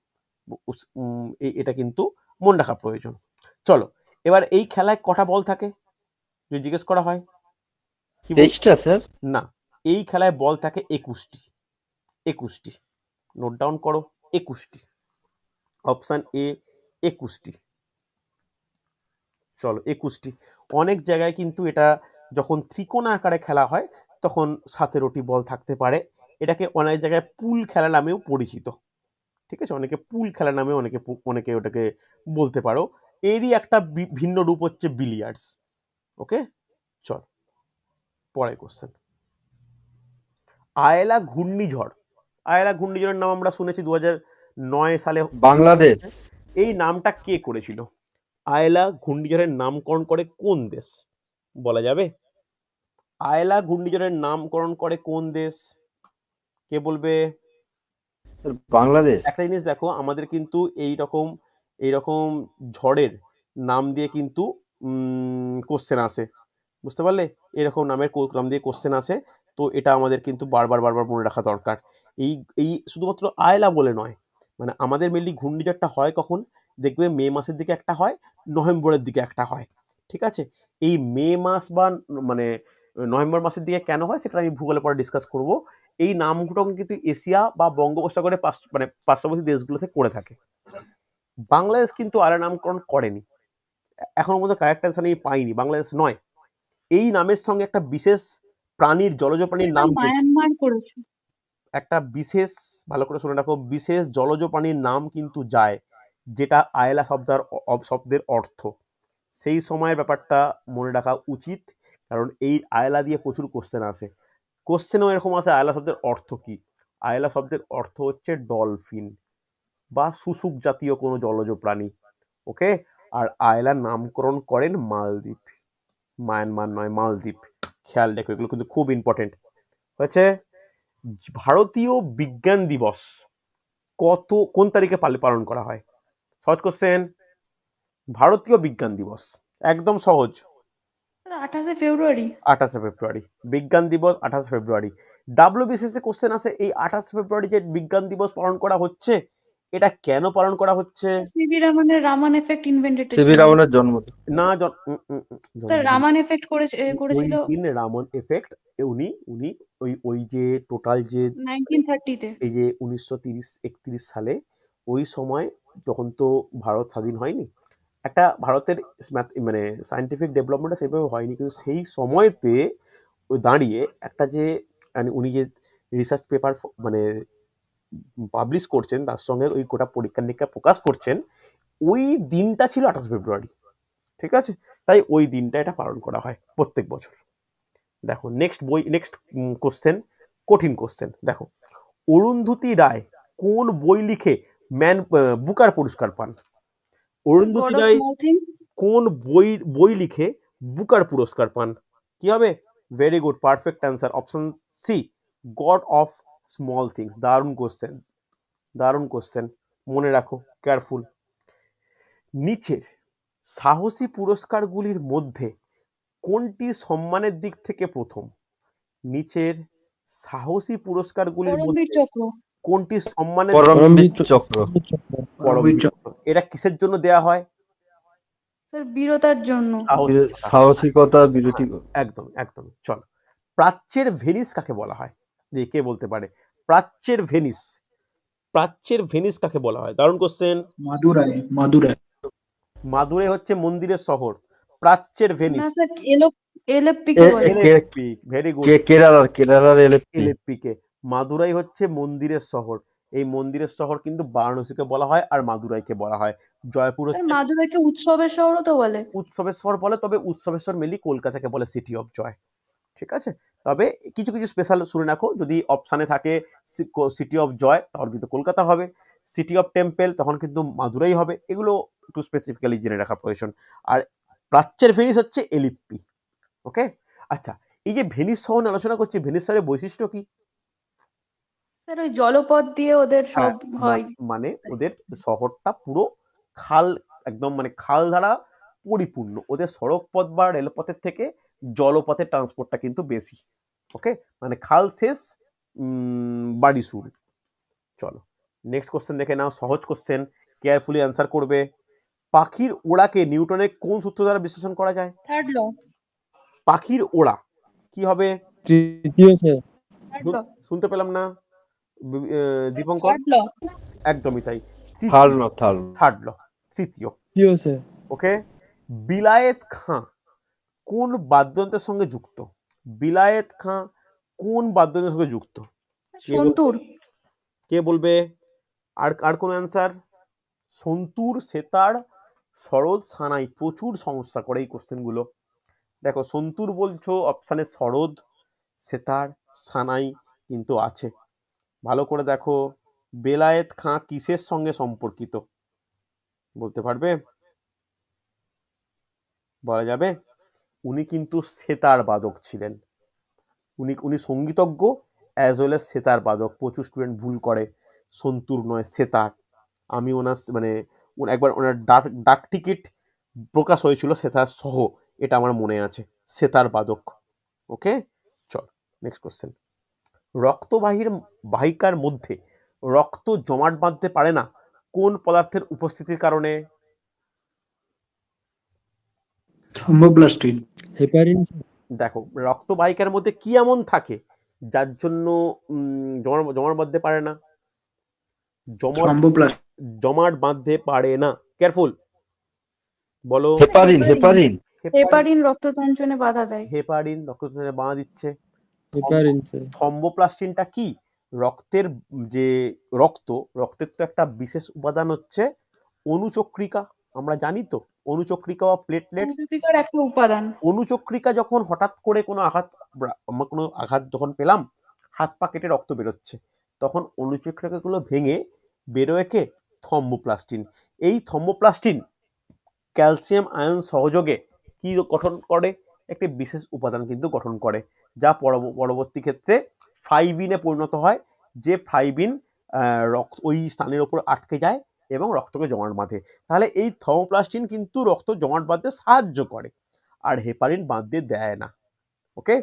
এটা কিন্তু মনে রাখা প্রয়োজন। চলো, এবার এই খেলায় কটা বল থাকে যদি জিজ্ঞেস করা হয়? কি বল? 23টা স্যার। না, এই খেলায় বল থাকে 21টি। 21টি, নোট ডাউন করো, 21টি। Option A 21টি। চলো 21টি। অনেক জায়গায় কিন্তু এটা যখন ত্রিকোণ আকারে খেলা হয় তখন 17টি বল থাকতে পারে। এটাকে অনেক জায়গায় পুল খেলা নামেও পরিচিত। ঠিক আছে, অনেকে পুল খেলা নামে অনেকে ওটাকে বলতে পারো। এরই একটা ভিন্ন রূপ হচ্ছে বিলিয়ার্ডস। ওকে, চল পরের কোশ্চেন। আয়লা ঘূর্ণিঝড়। আয়লা ঘূর্ণিঝড়ের নাম আমরা শুনেছি 2009 সালে। বাংলাদেশ। এই নামটা কে করেছিল? আয়লা ঘূর্ণিঝড়ের নামকরণ করে কোন দেশ? বলা যাবে? আয়লা ঘূর্ণিঝড়ের নামকরণ করে কোন দেশ? কে বলবে? বাংলাদেশ। একটা জিনিস দেখো, আমাদের কিন্তু এইরকম ঝড়ের নাম দিয়ে কিন্তু কোশ্চেন আসে, বুঝতে পারলে? এরকম নাম দিয়ে কোশ্চেন আসে, তো এটা আমাদের কিন্তু বারবার মনে রাখা দরকার। এই এই শুধুমাত্র আয়লা বলে নয়, মানে আমাদের মেনলি ঘূর্ণিঝড়টা হয় কখন? দেখবে মে মাসের দিকে একটা হয়, নভেম্বরের দিকে একটা হয়। ঠিক আছে, এই মে মাস বা মানে নভেম্বর মাসের দিকে কেন হয় সেটা আমি ভূগোলে পরে ডিসকাস করব। এই নামগুলো কিন্তু এশিয়া বা বঙ্গোপসাগরের মানে পার্শ্ববর্তী দেশগুলোতে করে থাকে। বাংলাদেশ কিন্তু আয়লা নামকরণ করেনি, এখনো পর্যন্ত কারেক্ট অ্যান্সার আমি পাইনি, বাংলাদেশ নয়। এই নামের সঙ্গে একটা বিশেষ জলজ প্রাণীর এটা নাম দিয়েছে। মায়ানমার করেছে। একটা বিশেষ, ভালো করে শুনে রাখো, বিশেষ জলজ প্রাণীর নাম কিন্তু যায়, যেটা আয়লা শব্দের অর্থ। সেই সময়ের ব্যাপারটা মনে রাখা উচিত, কারণ এই আয়লা দিয়ে প্রচুর কোশ্চেন আসে। কোশ্চেনও এরকম আসে, আয়লা শব্দের অর্থ কি? আয়লা শব্দের অর্থ হচ্ছে ডলফিন বা শুশুক জাতীয় কোনো জলজ প্রাণী। ওকে, আর আয়লার নামকরণ করেন মালদ্বীপ, মায়ানমার নয়, মালদ্বীপ। খেয়াল রেখো, এগুলো কিন্তু খুব ইম্পর্টেন্ট হয়েছে। ভারতীয় বিজ্ঞান দিবস কোন তারিখে পালন করা হয়? সহজ কোশ্চেন, ভারতীয় বিজ্ঞান দিবস একদম সহজ, 28শে ফেব্রুয়ারি। 28শে ফেব্রুয়ারি। বিজ্ঞান দিবস 28শে ফেব্রুয়ারি। ডাব্লিউবিসিএস কোশ্চেন আসে, এই 28শে ফেব্রুয়ারি যে বিজ্ঞান দিবস পালন করা হচ্ছে, এটা কেন পালন করা হচ্ছে? সিভি রামনের রামান এফেক্ট ইনভেন্টেড সিভি রামনের জন্মদিন। না, স্যার জন্মদিন। রামান এফেক্ট ওই করেছিল দিন রামন এফেক্ট, উনি উনি ওই যে টোটাল যে 1930-তে। এই যে 1930-31 সালে, ওই সময় যখন তো ভারত স্বাধীন হয়নি, একটা ভারতের মানে সায়েন্টিফিক ডেভেলপমেন্টটা সেভাবে হয়নি, কিন্তু সেই সময়তে দাঁড়িয়ে একটা যে মানে উনি যে রিসার্চ পেপার মানে পাবলিশ করছেন, তার সঙ্গে ওই গোটা পরীক্ষা নিরীক্ষা প্রকাশ করছেন, ওই দিনটা ছিল 28 ফেব্রুয়ারি। ঠিক আছে, তাই ওই দিনটা এটা পালন করা হয় প্রত্যেক বছর। দেখো নেক্সট কোশ্চেন, কঠিন কোশ্চেন। দেখো, অরুন্ধতী রায় কোন বই লিখে বুকার পুরস্কার পান? Arundhati God of Roy Small Things. কোন বই লিখে বুকার পুরস্কার পান? কি হবে? Very good, perfect answer, option C, God of Small Things. দারুণ কোশ্চেন, দারুণ কোশ্চেন, মনে রাখো, কেয়ারফুল। নিচের সাহসী পুরস্কারগুলির মধ্যে কোনটি সম্মানের দিক থেকে প্রথম? নিচের সাহসী পুরস্কারগুলির পরমবীর মধ্যে চক্র। কোনটি সম্মানের পরমবীর চক্র। পরমবীর চক্র। এটা কিসের জন্য দেয়া হয়? স্যার বীরতার জন্য। সাহসিকতা। সাহসিকতা, বিরতি। একদম একদম। চল, প্রাচ্যের ভেনিস কাকে বলা হয়? দেখে কে বলতে পারে? প্রাচ্যের ভেনিস, প্রাচ্যের ভেনিস কাকে বলা হয়? দারুণ কোশ্চেন। মাদুরাই মাদুরাই মাদুরাই হচ্ছে মন্দিরের শহর, প্রাচ্যের না ভেনিস স্যার এলএফপি কে বলে। এলেপ্পি। ভেরি গুড, কেরালার এলএপি। এলেপ্পি কে। মাদুরাই হচ্ছে মন্দিরের শহর। এই মন্দিরের শহর কিন্তু বারাণসীকে বলা হয়, আর মাদুরাইকে বলা হয়। জয়পুর স্যার হচ্ছে মাদুরাইকে উৎসবের শহরও তো বলে। উৎসবের শহর বলে, তবে উৎসবের শহর মেনলি কলকাতাকে বলে সিটি অফ জয়। ঠিক আছে, তবে কিছু কিছু স্পেশাল শুনে রাখো, যদি অপশানে থাকে সিটি অফ জয় তখন কিন্তু কলকাতা হবে, সিটি অফ টেম্পল তখন কিন্তু মাদুরাই হবে। এগুলো একটু স্পেসিফিক্যালি জেনে রাখা প্রয়োজন। আর প্রাচ্যের ভেনিস হচ্ছে এলিপ্পি। ওকে, আচ্ছা, এই যে ভেনিস শহর নিয়ে আলোচনা করছি, ভেনিস শহরের বৈশিষ্ট্য কি? স্যার ওই জলপথ দিয়ে ওদের সব হয়। মানে ওদের শহরটা পুরো খাল, একদম মানে খাল দ্বারা পরিপূর্ণ। ওদের সড়ক পথ বা রেলপথের থেকে জলপথের ট্রান্সপোর্টটা কিন্তু বেশি। ওকে, মানে খাল শেষ, বাড়ি শুরু। চলো নেক্সট কোশ্চেন দেখে নাও, সহজ কোশ্চেন, কেয়ারফুলি অ্যান্সার করবে। পাখির ওড়াকে নিউটনের কোন সূত্র দ্বারা বিশ্লেষণ করা যায়? Third law. পাখির ওড়া কি হবে? তৃতীয় স্যার। থার্ড ল। শুনতে পেলাম না, দীপঙ্কর। থার্ড ল। একদমই তাই, থার্ড। থার্ড ল, তৃতীয়। তৃতীয় স্যার। ওকে, বিলায়েত খাঁ কোন বাদ্যযন্ত্রের সঙ্গে যুক্ত? বিলায়েত খাঁ কোন বাদ্যযন্ত্রের সঙ্গে যুক্ত? সন্তুর। কে বলবে? আর কোন অ্যান্সার? সন্তুর, সেতার, সরোদ, সানাই। প্রচুর সমস্যা করে এই কোশ্চেনগুলো। দেখো, সন্তুর বলছো, অপশানে সরোদ, সেতার, সানাই কিন্তু আছে। ভালো করে দেখো, বেলায়েত খাঁ কিসের সঙ্গে সম্পর্কিত? বলতে পারবে? বলা যাবে? উনি কিন্তু সেতার বাদক ছিলেন। উনি সঙ্গীতজ্ঞ অ্যাজ ওয়েল এজ সেতার বাদক। প্রচুর স্টুডেন্ট ভুল করে, সন্তুর নয় সেতার। আমি ওনার মানে একবার ওনার ডাক টিকিট প্রকাশ হয়েছিল সেতার সহ, এটা আমার মনে আছে, সেতার বাদক। ওকে, চল নেক্সট কোশ্চেন। বাহিকার মধ্যে রক্ত জমাট বাঁধতে পারে না কোন পদার্থের উপস্থিতির কারণে? Thromboplastin heparin. দেখো, রক্তবাহিকার মধ্যে কি এমন থাকে যার জন্য জমাট বাঁধতে পারে না? থ্রম্বোপ্লাস্টিন জমাট বাঁধতে পারে না, কেয়ারফুল বলো। হেপারিন রক্ত সঞ্চালনে বাধা দেয়। হেপারিন রক্ত সঞ্চালনে বাধা দিচ্ছে। Heparin sir. থ্রম্বোপ্লাস্টিনটা কি? রক্তের যে রক্তের তো একটা বিশেষ উপাদান হচ্ছে অনুচক্রিকা, আমরা জানি তো। অনুচক্রিকা বা প্লেটলেটস। অনুদীপিকার একটা উপাদান। অনুচক্রিকা যখন হঠাৎ করে কোনো আঘাত, আমরা কোনো আঘাত যখন পেলাম, হাত পা কেটে রক্ত বেরোচ্ছে, তখন অনুচক্রিকাগুলো ভেঙে বেরোয় কে? থম্বোপ্লাস্টিন। এই থম্বোপ্লাস্টিন ক্যালসিয়াম আয়ন সহযোগে কি গঠন করে? একটি বিশেষ উপাদান কিন্তু গঠন করে, যা পরবর্তী ক্ষেত্রে ফাইবিনে পরিণত হয়, যে ফাইবিন রক্ত ওই স্থানের ওপর আটকে যায় এবং রক্তকে জমাট বাঁধে। তাহলে এই থর্মোপ্লাস্টিন কিন্তু রক্ত জমাট বাঁধতে সাহায্য করে, আর হেপারিন বাঁধতে দেয় না। ওকে,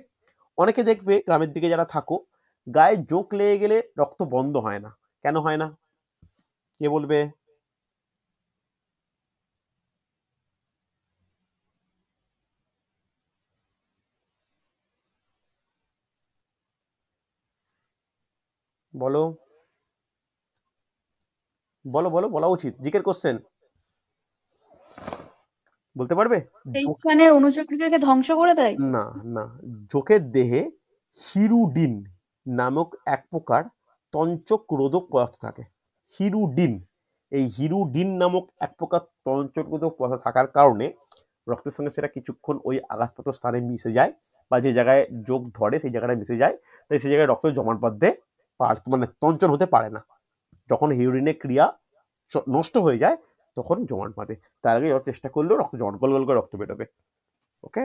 অনেকে দেখবে গ্রামের দিকে যারা থাকো, গায়ে জোক লেগে গেলে রক্ত বন্ধ হয় না। কেন হয় না? কে বলবে? বলো বলো বলো, বলা উচিত, জিকের কোশ্চেন, বলতে পারবে? এই স্থানের অনুচক্রিকাকে ধ্বংস করে দেয়। না না, জোকের দেহে হিরুডিন নামক এক প্রকার তঞ্চক রোধক পদার্থ থাকে। হিরুডিন, এই হিরুডিন নামক এক প্রকার তঞ্চক রোধক পদার্থ থাকার কারণে রক্তের সঙ্গে সেটা কিছুক্ষণ ওই আঘাতপ্রাপ্ত স্থানে মিশে যায়, বা যে জায়গায় যোগ ধরে সেই জায়গাটা মিশে যায়, তাই সেই জায়গায় রক্ত জমাট বাঁধতে মানে তঞ্চন হতে পারে না। যখন হিরুডিনের ক্রিয়া নষ্ট হয়ে যায় তখন জমাট বাঁধে, তার আগে চেষ্টা করলেও রক্ত জমাট গোল গোল করে রক্ত বেরোবে। ওকে,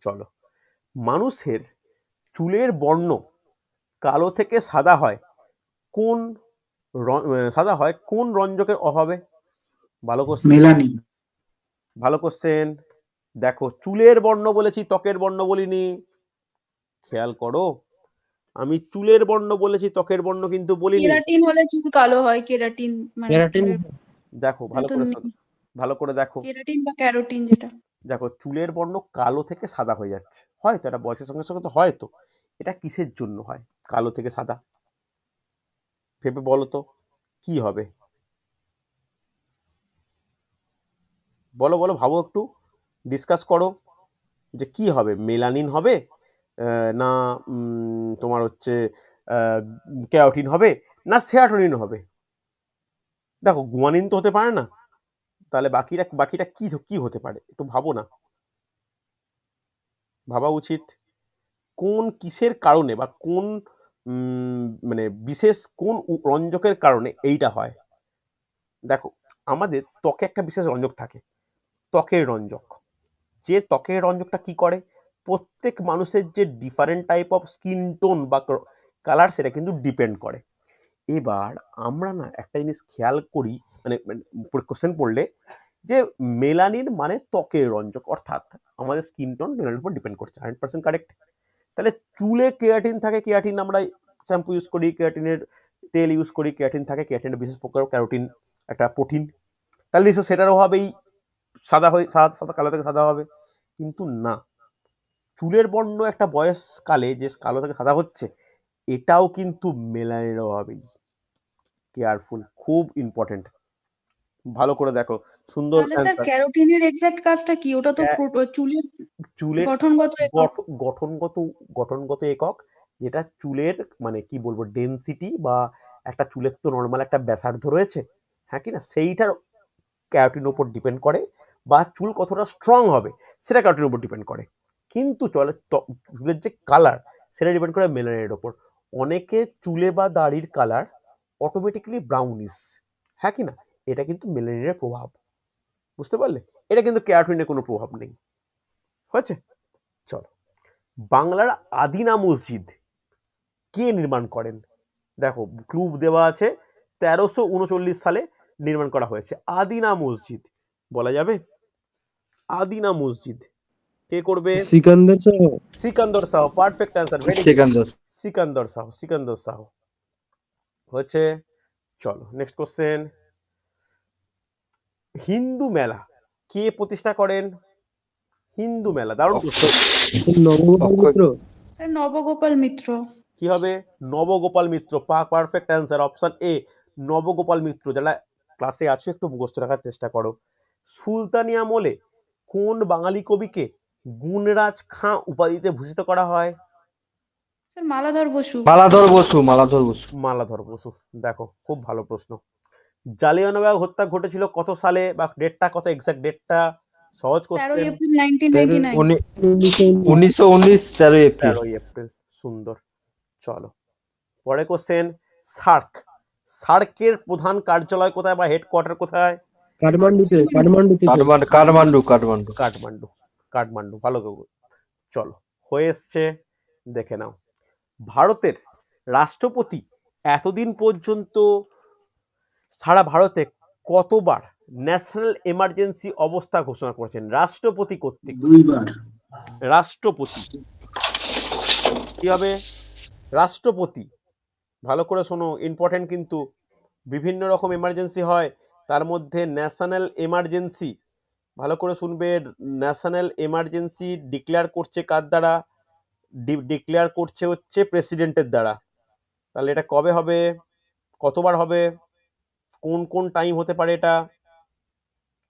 চলো। মানুষের চুলের বর্ণ কালো থেকে সাদা হয় কোন রঞ্জকের অভাবে? ভালো কোশ্চেন, মেলানিন। ভালো কোশ্চেন। দেখো, চুলের বর্ণ বলেছি, ত্বকের বর্ণ বলিনি, খেয়াল করো। আমি চুলের বর্ণ বলেছি, ত্বকের বর্ণ কিন্তু বলিনি। কেরাটিন হলে চুল কালো হয়, কেরাটিন মানে কেরাটিন দেখো ভালো করে ভালো করে দেখো, কেরাটিন বা ক্যারোটিন যেটা। দেখো চুলের বর্ণ কালো থেকে সাদা হয়ে যাচ্ছে, হয়তো এটা বয়সের সঙ্গে সঙ্গে তো হয়তো, এটা কিসের জন্য হয় কালো থেকে সাদা? ভেবে বলো তো কি হবে? বলো বলো, ভাবো একটু, ডিসকাস করো যে কি হবে। মেলানিন হবে, না তোমার হচ্ছে ক্যারোটিন হবে, না সেরাটোনিন হবে? দেখো, গুয়ানিন তো হতে পারে না, তাহলে বাকিটা কি কি হতে পারে? একটু ভাবো না, ভাবা উচিত। কোন কিসের কারণে বা কোন মানে বিশেষ কোন রঞ্জকের কারণে এইটা হয়? দেখো, আমাদের ত্বকে একটা বিশেষ রঞ্জক থাকে, ত্বকের রঞ্জক। যে ত্বকের রঞ্জকটা কি করে? প্রত্যেক মানুষের যে different type of skin tone বা কালার, সেটা কিন্তু ডিপেন্ড করে। এবার আমরা না একটা জিনিস খেয়াল করি, মানে কোশ্চেন পড়লে, যে মেলানিন মানে ত্বকের রঞ্জক, অর্থাৎ আমাদের স্কিন টোন মেলানিনের উপর ডিপেন্ড করছে। 100% কারেক্ট। তাহলে চুলে কেরাটিন থাকে, কেরাটিন আমরা শ্যাম্পু ইউজ করি, কেরাটিনের তেল ইউজ করি, কেরাটিন থাকে, কেরাটিনের বিশেষ প্রকার ক্যারোটিন একটা প্রোটিন, তাহলে নিশ্চয় সেটার অভাবেই সাদা হয়ে সাদা কালো থেকে সাদা হবে। কিন্তু না, চুলের বর্ণ একটা বয়সকালে যে কালো থেকে সাদা হচ্ছে, এটাও কিন্তু মেলানিনের অভাবেই। কেয়ারফুল, খুব ইম্পর্টেন্ট, ভালো করে দেখো। সুন্দর তাহলে স্যার অ্যান্সার। ক্যারোটিনের এক্সাক্ট কাজটা কি? ওটা তো চুলের চুলের গঠনগত একক। গঠনগত একক, যেটা চুলের মানে কি বলবো ডেনসিটি, বা একটা চুলের তো নর্মাল একটা ব্যাসার্ধ রয়েছে, হ্যাঁ কি না, সেইটার ক্যারোটিনের উপর ডিপেন্ড করে, বা চুল কতটা স্ট্রং হবে সেটা ক্যারোটিনের উপর ডিপেন্ড করে। কিন্তু চুলের যে কালার, সেটা ডিপেন্ড করে মেলানিনের উপর। অনেকে চুলে বা দাড়ির কালার অটোমেটিক্যালি ব্রাউনিশ, হ্যাঁ কি না, এটা কিন্তু মেলানিনের প্রভাব। বুঝতে পারলে? এটা কিন্তু ক্যারোটিনের কোনো প্রভাব নেই। হয়েছে? চলো, বাংলার আদিনা মসজিদ কে নির্মাণ করেন? দেখো, ক্লু দেওয়া আছে, 1339 সালে নির্মাণ করা হয়েছে। আদিনা মসজিদ বলা যাবে? আদিনা মসজিদ কে করবে? Sikandar Shah. Sikandar Shah, perfect answer, very good. Sekandar. Sikandar Shah হচ্ছে। চলো নেক্সট কোশ্চেন। হিন্দু মেলা কে প্রতিষ্ঠা করেন? হিন্দু মেলা, দারুণ কোশ্চেন। নবগোপাল মিত্র। স্যার নবগোপাল মিত্র। কি হবে? Nabagopal Mitra, perfect answer, option A, Nabagopal Mitra. যারা ক্লাসে আছো একটু মুখস্থ রাখার চেষ্টা করো। সুলতানি আমলে কোন বাঙালি কবিকে গুণরাজ খাঁ উপাধিতে ভূষিত করা হয়? স্যার মালাধর বসু। মালাধর বসু। মালাধর বসু। দেখো, খুব ভালো প্রশ্ন। জালিয়ানওয়ালাবাগ হত্যা ঘটেছিল কত সালে, বা ডেটটা কত, এক্সাক্ট ডেটটা? সহজ 13 কোশ্চেন। এপ্রিল 1999। 1919 13 এপ্রিল। 13 এপ্রিল। সুন্দর। চলো পরে কোশ্চেন। সার্ক, সার্কের প্রধান কার্যালয় কোথায় বা হেডকোয়ার্টার কোথায়? কাঠমান্ডুতে কাঠমান্ডু কাঠমান্ডু। কাঠমান্ডু। কাঠমান্ডু, ভালো করে। চলো হয়ে এসছে, দেখে নাও। ভারতের রাষ্ট্রপতি এতদিন পর্যন্ত সারা ভারতে কতবার ন্যাশনাল এমার্জেন্সি অবস্থা ঘোষণা করেছেন রাষ্ট্রপতি কর্তৃক? 2 বার। রাষ্ট্রপতি। কি হবে? রাষ্ট্রপতি। ভালো করে শোনো, ইম্পর্টেন্ট কিন্তু। বিভিন্ন রকম এমার্জেন্সি হয়, তার মধ্যে ন্যাশনাল এমার্জেন্সি, ভালো করে শুনবে, ন্যাশনাল এমার্জেন্সি ডিক্লেয়ার করছে কার দ্বারা? ডিক্লেয়ার করছে হচ্ছে প্রেসিডেন্টের দ্বারা। তাহলে এটা কবে হবে, কতবার হবে, কোন কোন টাইম হতে পারে এটা,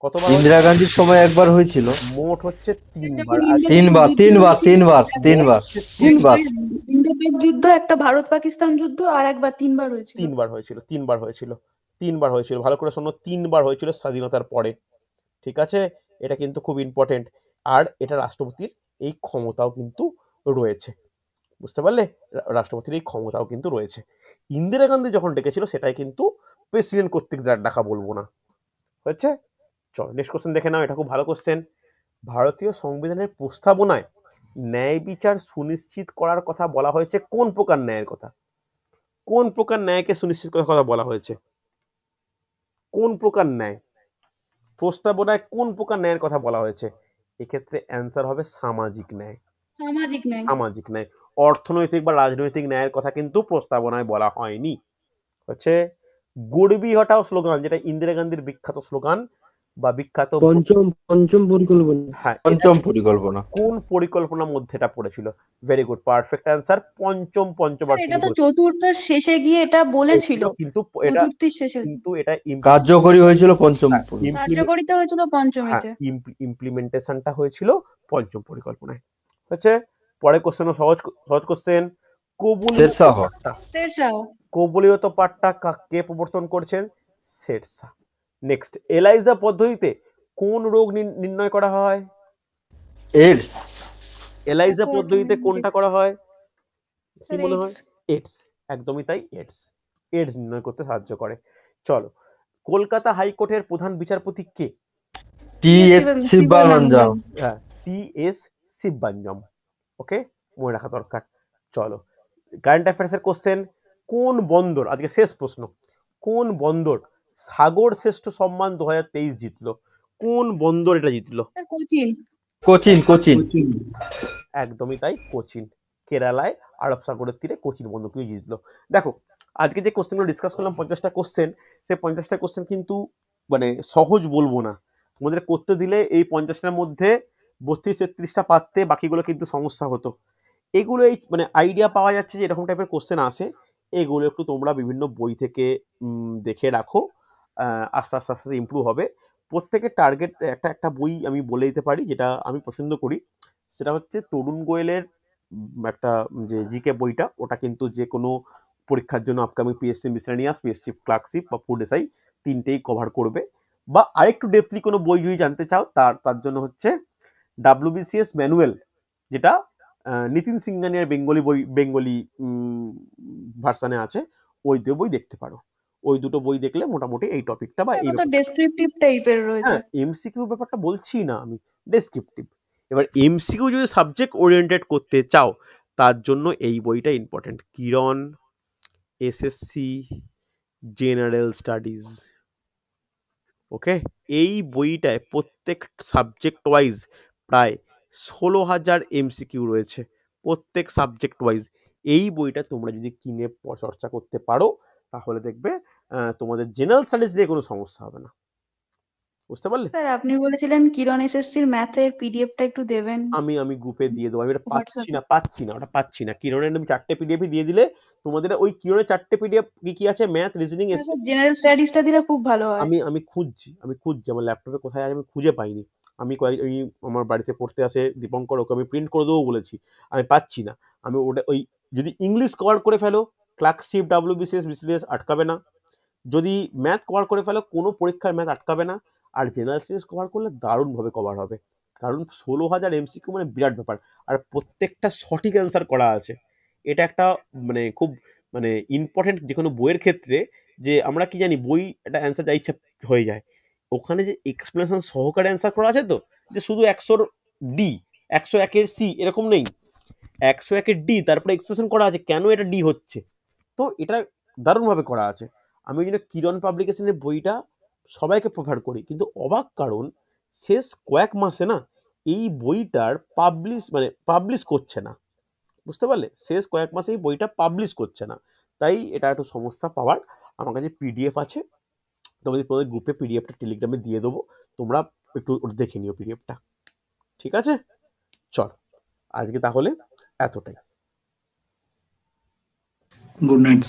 কতবার? ইন্দিরা গান্ধীর সময় একবার হয়েছিল। মোট হচ্ছে যখন 3বার। তিনবার। ইন্দোপেক যুদ্ধ, একটা ভারত পাকিস্তান যুদ্ধ, আর একবার 3 বার হয়েছিল। 3বার হয়েছিল। ভালো করে শোনো, 3বার হয়েছিল স্বাধীনতার পরে। ঠিক আছে, এটা কিন্তু খুব ইম্পর্টেন্ট। আর এটা রাষ্ট্রপতির এই ক্ষমতাও কিন্তু রয়েছে, বুঝতে পারলে? রাষ্ট্রপতির এই ক্ষমতাও কিন্তু রয়েছে। ইন্দিরা গান্ধী যখন ডেকেছিল সেটাই কিন্তু প্রেসিডেন্ট কর্তৃক ডাকা, বলবো না। হয়েছে? চলো নেক্সট কোশ্চেন দেখে নাও, এটা খুব ভালো কোশ্চেন। ভারতীয় সংবিধানের প্রস্তাবনায় ন্যায় বিচার সুনিশ্চিত করার কথা বলা হয়েছে কোন প্রকার ন্যায়ের কথা? কোন প্রকার ন্যায়কে সুনিশ্চিত করার কথা বলা হয়েছে? কোন প্রকার ন্যায়? প্রস্তাবনায় কোন প্রকার ন্যায়ের কথা বলা হয়েছে? এক্ষেত্রে অ্যান্সার হবে সামাজিক ন্যায়। সামাজিক ন্যায়। সামাজিক ন্যায়। অর্থনৈতিক বা রাজনৈতিক ন্যায়ের কথা কিন্তু প্রস্তাবনায় বলা হয়নি। হচ্ছে গরিবি হটাও স্লোগান, যেটা ইন্দিরা গান্ধীর বিখ্যাত স্লোগান বা বিখ্যাত। পঞ্চম পরিকল্পনা। হ্যাঁ, পঞ্চম পরিকল্পনা। কোন পরিকল্পনার মধ্যে এটা পড়েছিল? Very good, perfect answer, sir, এটা পঞ্চবার্ষিকী তো চতুর্থের শেষে গিয়ে এটা বলেছিল। কিন্তু এটা চতুর্থীর শেষে কার্যকরী হয়েছিল পঞ্চম পরিকল্পনা। কার্যকরিতা হয়েছিল পঞ্চমীতে। ইমপ্লিমেন্টেশনটা হয়েছিল পঞ্চম পরিকল্পনায়। হচ্ছে পরে কোশ্চেন, সহজ কোশ্চেন। শেরশাহ। শেরশাহ। কবুলিয়ত পাঠটা কে প্রবর্তন করেছেন? শেরশাহ। নেক্সট, এলাইজা পদ্ধতিতে কোন রোগ নির্ণয় করা হয়? এইডস। এলাইজা পদ্ধতিতে কোনটা করা হয়? কি মনে হয়? AIDS। এইডস। একদমই তাই, এইডস। এইডস নির্ণয় করতে সাহায্য করে। চলো, কলকাতা হাইকোর্টের প্রধান বিচারপতি কে? টি.এস. শিবানন্দম। হ্যাঁ, টি.এস. শিববাঞ্জম। ওকে, মনে রাখা দরকার। চলো, কারেন্ট অ্যাফেয়ার্স এর কোশ্চেন। কোন বন্দর, আজকে শেষ প্রশ্ন, কোন বন্দর সাগর শ্রেষ্ঠ সম্মান 2023 জিতলো? কোন বন্দর এটা জিতলো? কোচিন। কোচিন। কোচিন। একদমই তাই, কোচিন। কেরালায় আরব সাগরের তীরে কোচিন বন্দরকে জিতলো। দেখো, আজকে যে কোশ্চেনগুলো ডিসকাস করলাম 50টা কোশ্চেন, সেই 50টা কোশ্চেন কিন্তু মানে সহজ বলবো না। তোমাদের করতে দিলে এই 50টার মধ্যে 32-33টা পারতে, বাকিগুলো কিন্তু সমস্যা হতো। এগুলো এই মানে আইডিয়া পাওয়া যাচ্ছে যে এরকম টাইপের কোশ্চেন আসে। এগুলো একটু তোমরা বিভিন্ন বই থেকে দেখে রাখো, আস্তে আস্তে আস্তে ইমপ্রুভ হবে। প্রত্যেকের টার্গেট একটা বই আমি বলে দিতে পারি যেটা আমি পছন্দ করি, সেটা হচ্ছে তরুণ গোয়েলের একটা যে জিকে বইটা। ওটা কিন্তু যে কোনো পরীক্ষার জন্য upcoming PSC miscellaneous, PSC clerkship বা ফুড এসআই তিনটেই কভার করবে। বা আরেকটু ডেপলি কোনো বই যদি জানতে চাও, তার জন্য হচ্ছে WBCS ম্যানুয়াল, যেটা নিতিন সিংহানিয়ার বেঙ্গলি ভার্সানে আছে, ওই দুটো বই দেখতে পারো। ওই দুটো বই দেখলে মোটামুটি এই টপিকটা বা এই ডেসক্রিপটিভ টাইপের রয়েছে। এমসিকিউ ব্যাপারটা বলছি না আমি, ডেসক্রিপটিভ। এবার এমসিকিউ যদি সাবজেক্ট ওরিয়েন্টেড করতে চাও, তার জন্য এই বইটা ইম্পর্টেন্ট, কিরণ এসএসসি জেনারেল স্টাডিজ। ওকে, এই বইটায় প্রত্যেক সাবজেক্ট ওয়াইজ প্রায় 16,000 এমসিকিউ রয়েছে, প্রত্যেক সাবজেক্ট ওয়াইজ। এই বইটা তোমরা যদি কিনে চর্চা করতে পারো, তাহলে দেখবে তোমাদের জেনারেল স্টাডিজ নিয়ে কোনো সমস্যা হবে না। বুঝতে পারলে? স্যার, আপনি বলেছিলেন কিরণ এসএসসির ম্যাথের পিডিএফটা একটু দেবেন। আমি গ্রুপে দিয়ে দেবো। আমি ওটা পাচ্ছি না। কিরণের আমি 4টে পিডিএফ দিয়ে দিলে তোমাদের ওই কিরণের 4টে পিডিএফ কি আছে, ম্যাথ, রিজনিং, জেনারেল স্টাডিজটা দিলে খুব ভালো হয়। আমি খুঁজছি আমার ল্যাপটপে কোথায় আছে আমি খুঁজে পাইনি। আমি আমার বাড়িতে পড়তে আসে দীপঙ্কর, ওকে আমি প্রিন্ট করে দেবো বলেছি, আমি পাচ্ছি না। আমি ওটা ওই যদি ইংলিশ কভার করে ফেলো, ক্লার্কশিপ, WBCS, BCS আটকাবে না। যদি ম্যাথ কভার করে ফেলো কোনো পরীক্ষার ম্যাথ আটকাবে না, আর জেনারেল স্টাডিজ কভার করলে দারুণভাবে কভার হবে, কারণ 16,000 এমসিকিউ মানে বিরাট ব্যাপার, আর প্রত্যেকটা সঠিক অ্যান্সার করা আছে। এটা একটা মানে খুব মানে ইম্পর্টেন্ট যে কোনো বইয়ের ক্ষেত্রে, যে আমরা কি জানি বই একটা অ্যান্সার যা ইচ্ছা হয়ে যায়, ওখানে যে এক্সপ্লেনেশন সহকারে অ্যান্সার করা আছে, তো যে শুধু 100 ডি 101 সি এরকম নেই, 101 ডি তারপরে এক্সপ্রেশন করা আছে কেন এটা ডি হচ্ছে, তো এটা দারুণভাবে করা আছে। আমি ওই জন্য কিরণ পাবলিকেশনের বইটা সবাইকে প্রেফার করি, কিন্তু অবাক কারণ শেষ কয়েক মাসে না এই বইটার পাবলিশ করছে না, বুঝতে পারলে, শেষ কয়েক মাসে এই বইটা পাবলিশ করছে না, তাই এটা একটু সমস্যা পাওয়ার। আমার কাছে পিডিএফ আছে, তোমাদের তোমাদের গ্রুপে পিডিএফটা টেলিগ্রামে দিয়ে দেবো, তোমরা একটু ওটা দেখে নিও পিডিএফটা, ঠিক আছে? চল আজকে তাহলে এতটাই। Good night.